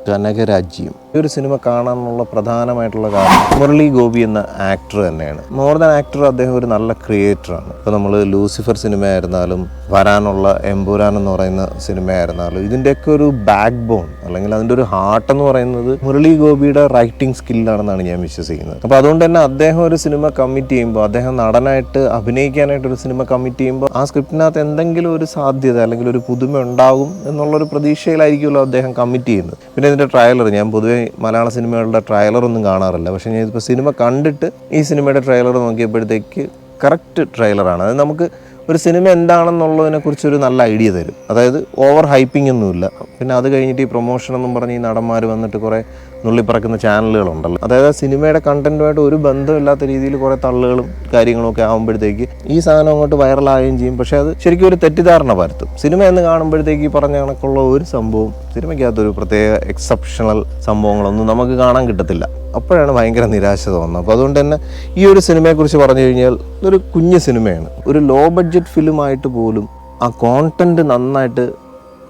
കനകരാജ്യം. ഈ ഒരു സിനിമ കാണാനുള്ള പ്രധാനമായിട്ടുള്ള കാരണം മുരളി ഗോപി എന്ന ആക്ടർ തന്നെയാണ്. മോർ ദാൻ ആക്ടർ, അദ്ദേഹം ഒരു നല്ല ക്രിയേറ്ററാണ്. ഇപ്പോൾ നമ്മൾ ലൂസിഫർ സിനിമയായിരുന്നാലും വരാനുള്ള എമ്പുരാൻ എന്ന് പറയുന്ന സിനിമയായിരുന്നാലും ഇതിൻ്റെയൊക്കെ ഒരു ബാക്ക് ബോൺ അല്ലെങ്കിൽ അതിൻ്റെ ഒരു ഹാർട്ട് എന്ന് പറയുന്നത് മുരളി ഗോപിയുടെ റൈറ്റിംഗ് സ്കില്ലാണെന്നാണ് ഞാൻ വിശ്വസിക്കുന്നത്. അപ്പോൾ അതുകൊണ്ട് തന്നെ അദ്ദേഹം ഒരു സിനിമ കമ്മിറ്റ് ചെയ്യുമ്പോൾ, അദ്ദേഹം നടനായിട്ട് അഭിനയിക്കാനായിട്ട് ഒരു സിനിമ കമ്മിറ്റ് ചെയ്യുമ്പോൾ ആ സ്ക്രിപ്റ്റിനകത്ത് എന്തെങ്കിലും ഒരു സാധ്യത അല്ലെങ്കിൽ ഒരു പുതുമ ഉണ്ടാകും എന്നുള്ളൊരു പ്രതീക്ഷയിലായിരിക്കുമല്ലോ അദ്ദേഹം കമ്മിറ്റ് ചെയ്യുന്നത്. പിന്നെ ഇതിൻ്റെ ട്രailer, ഞാൻ പൊതുവെ മലയാള സിനിമകളുടെ ട്രailerൊന്നും കാണാറില്ല. പക്ഷേ ഞാൻ ഇപ്പോൾ സിനിമ കണ്ടിട്ട് ഈ സിനിമയുടെ ട്രailer നോക്കിയപ്പോഴത്തേക്ക് കറക്റ്റ് ട്രailerാണ്. അത് നമുക്ക് ഒരു സിനിമ എന്താണെന്നുള്ളതിനെക്കുറിച്ചൊരു നല്ല ഐഡിയ തരും. അതായത് ഓവർ ഹൈപ്പിംഗ് ഒന്നുമില്ല. പിന്നെ അത് കഴിഞ്ഞിട്ട് ഈ പ്രൊമോഷൻ എന്നും പറഞ്ഞ് ഈ നടന്മാർ വന്നിട്ട് കുറേ നുള്ളിപ്പറക്കുന്ന ചാനലുകളുണ്ടല്ലോ. അതായത് സിനിമയുടെ കണ്ടന്റുമായിട്ട് ഒരു ബന്ധമില്ലാത്ത രീതിയിൽ കുറേ തള്ളുകളും കാര്യങ്ങളും ഒക്കെ ആകുമ്പോഴത്തേക്ക് ഈ സാധനം അങ്ങോട്ട് വൈറലാകുകയും ചെയ്യും. പക്ഷേ അത് ശരിക്കും ഒരു തെറ്റിദ്ധാരണ പരത്തും. സിനിമ എന്ന് കാണുമ്പോഴത്തേക്ക് ഈ പറഞ്ഞ കണക്കുള്ള ഒരു സംഭവം സിനിമയ്ക്കകത്തൊരു പ്രത്യേക എക്സെപ്ഷണൽ സംഭവങ്ങളൊന്നും നമുക്ക് കാണാൻ കിട്ടത്തില്ല. അപ്പോഴാണ് ഭയങ്കര നിരാശ തോന്നുന്നത്. അപ്പോൾ അതുകൊണ്ട് തന്നെ ഈ ഒരു സിനിമയെക്കുറിച്ച് പറഞ്ഞു കഴിഞ്ഞാൽ ഇതൊരു കുഞ്ഞു സിനിമയാണ്. ഒരു ലോ ബഡ്ജറ്റ് ഫിലിമായിട്ട് പോലും ആ കോണ്ടന്റ് നന്നായിട്ട്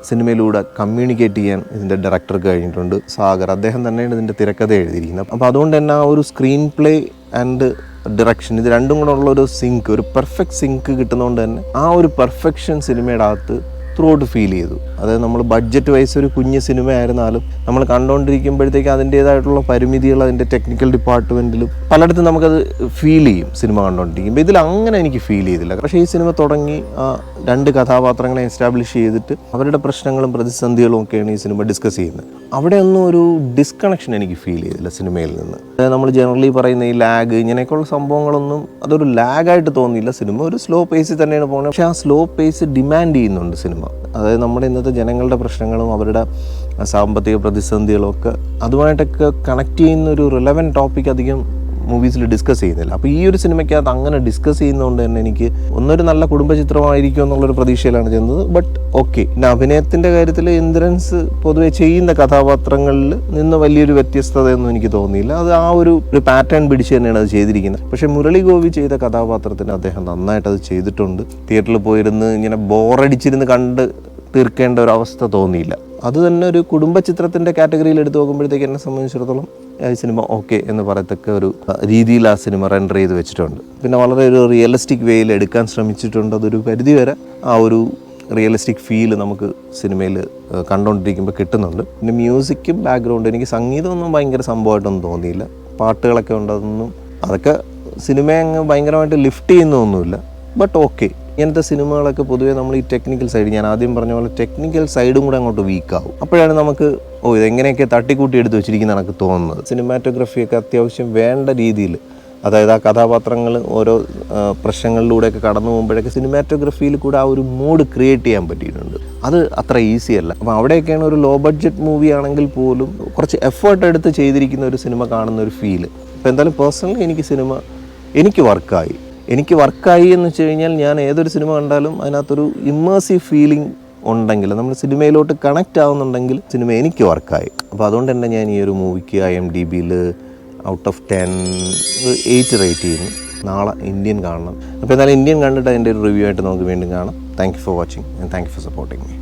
സിനിമയിലൂടെ കമ്മ്യൂണിക്കേറ്റ് ചെയ്യാൻ ഇതിൻ്റെ ഡയറക്ടർക്ക് കഴിഞ്ഞിട്ടുണ്ട്. സാഗർ, അദ്ദേഹം തന്നെയാണ് ഇതിൻ്റെ തിരക്കഥ എഴുതിയിരിക്കുന്നത്. അപ്പോൾ അതുകൊണ്ട് തന്നെ ആ ഒരു സ്ക്രീൻ പ്ലേ ആൻഡ് ഡയറക്ഷൻ, ഇത് രണ്ടും കൂടെ ഉള്ള ഒരു സിങ്ക്, ഒരു പെർഫെക്റ്റ് സിങ്ക് കിട്ടുന്നതുകൊണ്ട് തന്നെ ആ ഒരു പെർഫെക്ഷൻ സിനിമയുടെ അകത്ത് ത്രൂ ഔട്ട് ഫീൽ ചെയ്തു. അതായത് നമ്മൾ ബഡ്ജറ്റ് വൈസ് ഒരു കുഞ്ഞ് സിനിമ ആയിരുന്നാലും നമ്മൾ കണ്ടുകൊണ്ടിരിക്കുമ്പോഴത്തേക്ക് അതിൻ്റേതായിട്ടുള്ള പരിമിതികൾ അതിൻ്റെ ടെക്നിക്കൽ ഡിപ്പാർട്ട്മെൻറ്റിലും പലയിടത്തും നമുക്കത് ഫീൽ ചെയ്യും സിനിമ കണ്ടുകൊണ്ടിരിക്കുമ്പോൾ. ഇതിൽ അങ്ങനെ എനിക്ക് ഫീൽ ചെയ്തില്ല. പക്ഷേ ഈ സിനിമ തുടങ്ങി ആ രണ്ട് കഥാപാത്രങ്ങളെ എസ്റ്റാബ്ലിഷ് ചെയ്തിട്ട് അവരുടെ പ്രശ്നങ്ങളും പ്രതിസന്ധികളും ഒക്കെയാണ് ഈ സിനിമ ഡിസ്കസ് ചെയ്യുന്നത്. അവിടെയൊന്നും ഒരു ഡിസ്കണക്ഷൻ എനിക്ക് ഫീൽ ചെയ്തില്ല സിനിമയിൽ നിന്ന്. അതായത് നമ്മൾ ജനറലി പറയുന്ന ഈ ലാഗ്, ഇങ്ങനെയൊക്കെയുള്ള സംഭവങ്ങളൊന്നും അതൊരു ലാഗായിട്ട് തോന്നിയില്ല. സിനിമ ഒരു സ്ലോ പേസിൽ തന്നെയാണ് പോകുന്നത്. പക്ഷേ ആ സ്ലോ പേസ് ഡിമാൻഡ് ചെയ്യുന്നുണ്ട് സിനിമ. അതായത് നമ്മുടെ ഇന്നത്തെ ജനങ്ങളുടെ പ്രശ്നങ്ങളും അവരുടെ സാമ്പത്തിക പ്രതിസന്ധികളും ഒക്കെ അതുമായിട്ടൊക്കെ കണക്ട് ചെയ്യുന്ന ഒരു റിലവൻറ്റ് ടോപ്പിക് അധികം മൂവീസിൽ ഡിസ്കസ് ചെയ്യുന്നില്ല. അപ്പോൾ ഈ ഒരു സിനിമയ്ക്കകത്ത് അങ്ങനെ ഡിസ്കസ് ചെയ്യുന്നതുകൊണ്ട് തന്നെ എനിക്ക് ഒന്നൊരു നല്ല കുടുംബചിത്രമായിരിക്കും എന്നുള്ളൊരു പ്രതീക്ഷയിലാണ് ചെയ്യുന്നത്. But okay. പിന്നെ അഭിനയത്തിൻ്റെ കാര്യത്തിൽ ഇന്ദ്രൻസ് പൊതുവെ ചെയ്യുന്ന കഥാപാത്രങ്ങളിൽ നിന്ന് വലിയൊരു വ്യത്യസ്തതയൊന്നും എനിക്ക് തോന്നിയില്ല. അത് ആ ഒരു പാറ്റേൺ പിടിച്ച് തന്നെയാണ് അത് ചെയ്തിരിക്കുന്നത്. പക്ഷേ മുരളി ഗോപി ചെയ്ത കഥാപാത്രത്തിന് അദ്ദേഹം നന്നായിട്ട് അത് ചെയ്തിട്ടുണ്ട്. തിയേറ്ററിൽ പോയിരുന്ന് ഇങ്ങനെ ബോറടിച്ചിരുന്ന് കണ്ട് തീർക്കേണ്ട ഒരു അവസ്ഥ തോന്നിയില്ല. അത് തന്നെ ഒരു കുടുംബചിത്രത്തിൻ്റെ കാറ്റഗറിയിൽ എടുത്ത് നോക്കുമ്പോഴത്തേക്ക് എന്നെ സംബന്ധിച്ചിടത്തോളം ഈ സിനിമ ഓക്കെ എന്ന് പറയത്തക്ക ഒരു രീതിയിൽ ആ സിനിമ റെൻഡർ ചെയ്ത് വെച്ചിട്ടുണ്ട്. പിന്നെ വളരെ ഒരു റിയലിസ്റ്റിക് വേയിൽ എടുക്കാൻ ശ്രമിച്ചിട്ടുണ്ട്. അതൊരു പരിധിവരെ ആ ഒരു റിയലിസ്റ്റിക് ഫീൽ നമുക്ക് സിനിമയിൽ കണ്ടുകൊണ്ടിരിക്കുമ്പോൾ കിട്ടുന്നുണ്ട്. പിന്നെ മ്യൂസിക്കും ബാക്ക്ഗ്രൗണ്ട്, എനിക്ക് സംഗീതമൊന്നും ഭയങ്കര സംഭവമായിട്ടൊന്നും തോന്നിയില്ല. പാട്ടുകളൊക്കെ ഉണ്ട്, അതൊക്കെ സിനിമയെ അങ്ങ് ഭയങ്കരമായിട്ട് ലിഫ്റ്റ് ചെയ്യുന്നൊന്നുമില്ല. But okay. ഇങ്ങനത്തെ സിനിമകളൊക്കെ പൊതുവേ നമ്മൾ ഈ ടെക്നിക്കൽ സൈഡ്, ഞാൻ ആദ്യം പറഞ്ഞ പോലെ ടെക്നിക്കൽ സൈഡും കൂടെ അങ്ങോട്ട് വീക്കാവും. അപ്പോഴാണ് നമുക്ക് ഇതെങ്ങനെയൊക്കെ തട്ടിക്കൂട്ടി എടുത്ത് വെച്ചിരിക്കുന്ന എനിക്ക് തോന്നുന്നത്. സിനിമാറ്റോഗ്രഫിയൊക്കെ അത്യാവശ്യം വേണ്ട രീതിയിൽ, അതായത് ആ കഥാപാത്രങ്ങൾ ഓരോ പ്രശ്നങ്ങളിലൂടെയൊക്കെ കടന്നു പോകുമ്പോഴൊക്കെ സിനിമാറ്റോഗ്രഫിയിൽ കൂടെ ആ ഒരു മൂഡ് ക്രിയേറ്റ് ചെയ്യാൻ പറ്റിയിട്ടുണ്ട്. അത് അത്ര ഈസി അല്ല. അപ്പോൾ അവിടെയൊക്കെയാണ് ഒരു ലോ ബഡ്ജറ്റ് മൂവി ആണെങ്കിൽ പോലും കുറച്ച് എഫേർട്ട് എടുത്ത് ചെയ്തിരിക്കുന്ന ഒരു സിനിമ കാണുന്ന ഒരു ഫീല്. അപ്പോൾ എന്തായാലും പേഴ്സണലി എനിക്ക് വർക്കായി എന്ന് വെച്ച് കഴിഞ്ഞാൽ ഞാൻ ഏതൊരു സിനിമ കണ്ടാലും അതിനകത്തൊരു ഇമ്മേഴ്സീവ് ഫീലിംഗ് ഉണ്ടെങ്കിൽ, നമ്മൾ സിനിമയിലോട്ട് കണക്റ്റ് ആവുന്നുണ്ടെങ്കിൽ സിനിമ എനിക്ക് വർക്കായി. അപ്പോൾ അതുകൊണ്ട് തന്നെ ഞാൻ ഈ ഒരു മൂവിക്ക് IMDbയിൽ ഔട്ട് ഓഫ് 10 8 റേറ്റ് ചെയ്യുന്നു. നാളെ ഇന്ത്യൻ കാണണം. അപ്പോൾ എന്തായാലും ഇന്ത്യൻ കണ്ടിട്ട് അതിൻ്റെ ഒരു റിവ്യൂ ആയിട്ട് നമുക്ക് വീണ്ടും കാണാം. Thank you for watching and thank you for supporting me.